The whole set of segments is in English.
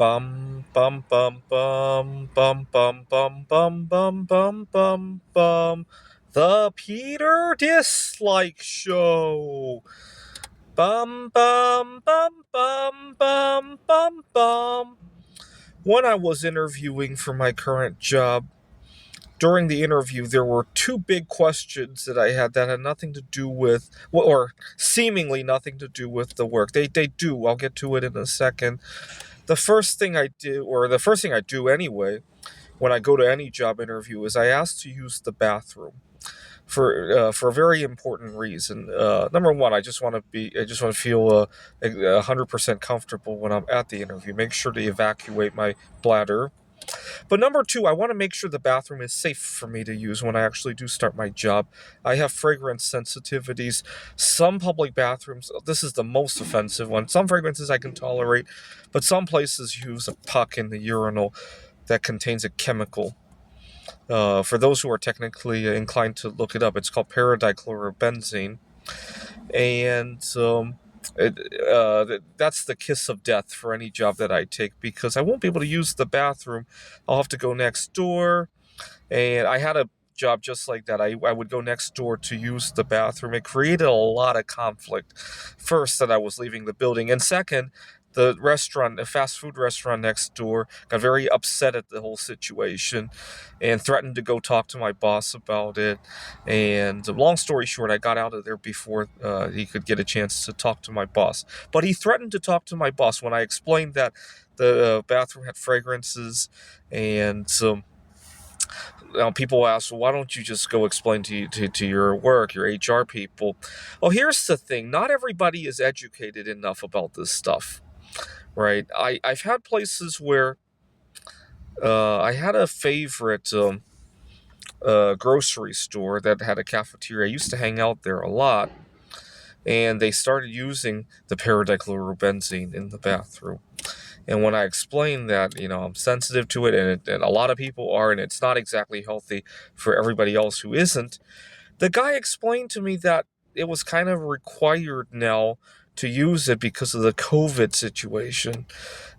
Bum bum bum bum bum bum bum bum bum bum bum bum. The Peter Dislike Show. Bum bum bum bum bum bum bum. When I was interviewing for my current job, during the interview, there were two big questions that I had that had nothing to do with, or seemingly nothing to do with the work. They do. I'll get to it in a second. The first thing I do anyway, when I go to any job interview, is I ask to use the bathroom for a very important reason. Number one, I just want to feel 100% comfortable when I'm at the interview. Make sure to evacuate my bladder. But number two, I want to make sure the bathroom is safe for me to use when I actually do start my job. I have fragrance sensitivities. Some public bathrooms, this is the most offensive one. Some fragrances I can tolerate, but some places use a puck in the urinal that contains a chemical. For those who are technically inclined to look it up, it's called paradichlorobenzene, and that's the kiss of death for any job that I take because I won't be able to use the bathroom. I'll have to go next door, and I had a job just like that. I would go next door to use the bathroom. It created a lot of conflict. First, that I was leaving the building, and second, the fast food restaurant next door, got very upset at the whole situation and threatened to go talk to my boss about it. And long story short, I got out of there before he could get a chance to talk to my boss. But he threatened to talk to my boss when I explained that the bathroom had fragrances and now people ask, well, why don't you just go explain to your work, your HR people? Well, here's the thing. Not everybody is educated enough about this stuff, right? I've had places where I had a favorite grocery store that had a cafeteria. I used to hang out there a lot, and they started using the paradichlorobenzene in the bathroom. And when I explained that, I'm sensitive to it, and a lot of people are, and it's not exactly healthy for everybody else who isn't, the guy explained to me that it was kind of required now to use it because of the COVID situation.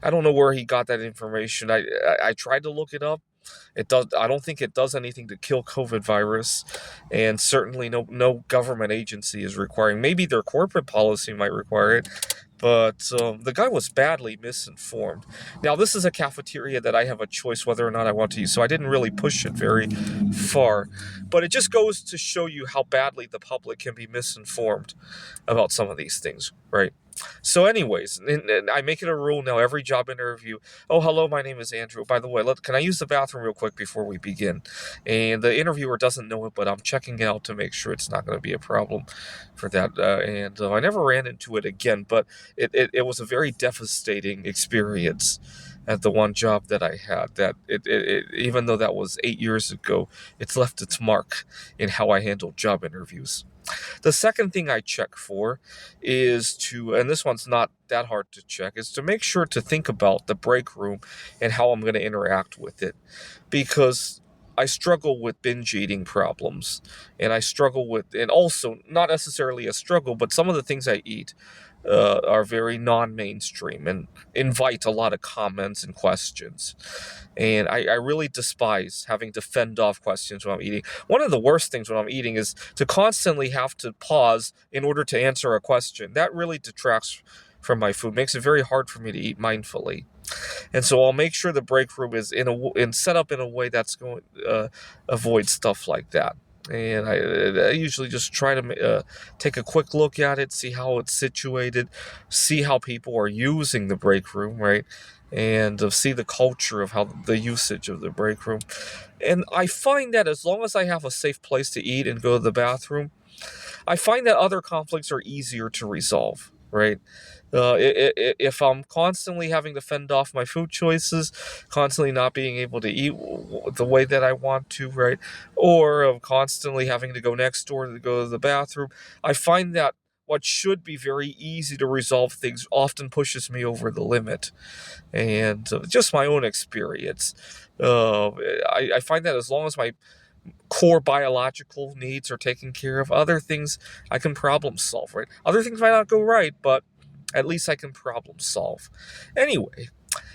I don't know where he got that information. I tried to look it up. It does. I don't think it does anything to kill COVID virus, and certainly no government agency is requiring. Maybe their corporate policy might require it, but the guy was badly misinformed. Now, this is a cafeteria that I have a choice whether or not I want to use, so I didn't really push it very far. But it just goes to show you how badly the public can be misinformed about some of these things, right? So, anyways, and I make it a rule now every job interview. Oh, hello, my name is Andrew. By the way, can I use the bathroom real quick before we begin? And the interviewer doesn't know it, but I'm checking it out to make sure it's not going to be a problem for that. And I never ran into it again, but it was a very devastating experience at the one job that I had. That even though that was 8 years ago, it's left its mark in how I handle job interviews. The second thing I check for is and this one's not that hard to check, is to make sure to think about the break room and how I'm going to interact with it. Because I struggle with binge eating problems, and also not necessarily a struggle, but some of the things I eat are very non-mainstream and invite a lot of comments and questions. And I really despise having to fend off questions when I'm eating. One of the worst things when I'm eating is to constantly have to pause in order to answer a question. That really detracts from my food, makes it very hard for me to eat mindfully. And so I'll make sure the break room is set up in a way that's going to avoid stuff like that. And I usually just try to take a quick look at it, see how it's situated, see how people are using the break room, right? And see the culture of how the usage of the break room. And I find that as long as I have a safe place to eat and go to the bathroom, I find that other conflicts are easier to resolve, right? If I'm constantly having to fend off my food choices, constantly not being able to eat the way that I want to, right? Or I'm constantly having to go next door to go to the bathroom, I find that what should be very easy to resolve things often pushes me over the limit. And just my own experience, I find that as long as my core biological needs are taken care of, other things I can problem solve, right? Other things might not go right, but at least I can problem solve. Anyway,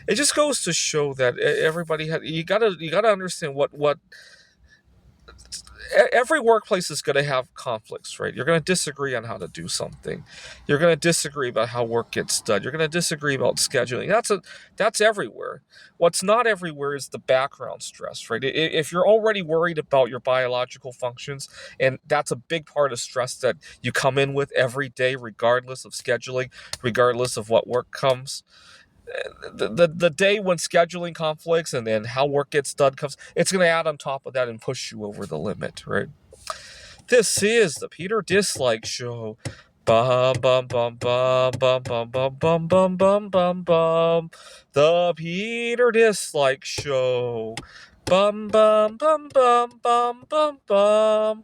It just goes to show that everybody you gotta understand what every workplace is going to have conflicts, right? You're going to disagree on how to do something. You're going to disagree about how work gets done. You're going to disagree about scheduling. That's everywhere. What's not everywhere is the background stress, right? If you're already worried about your biological functions, and that's a big part of stress that you come in with every day, regardless of scheduling, regardless of what work comes, the day when scheduling conflicts and then how work gets done comes, it's going to add on top of that and push you over the limit, right? This is the Peter Dislike Show. Bum bum bum bum bum bum bum bum bum bum bum bum. The Peter Dislike Show. Bum bum bum bum bum bum bum.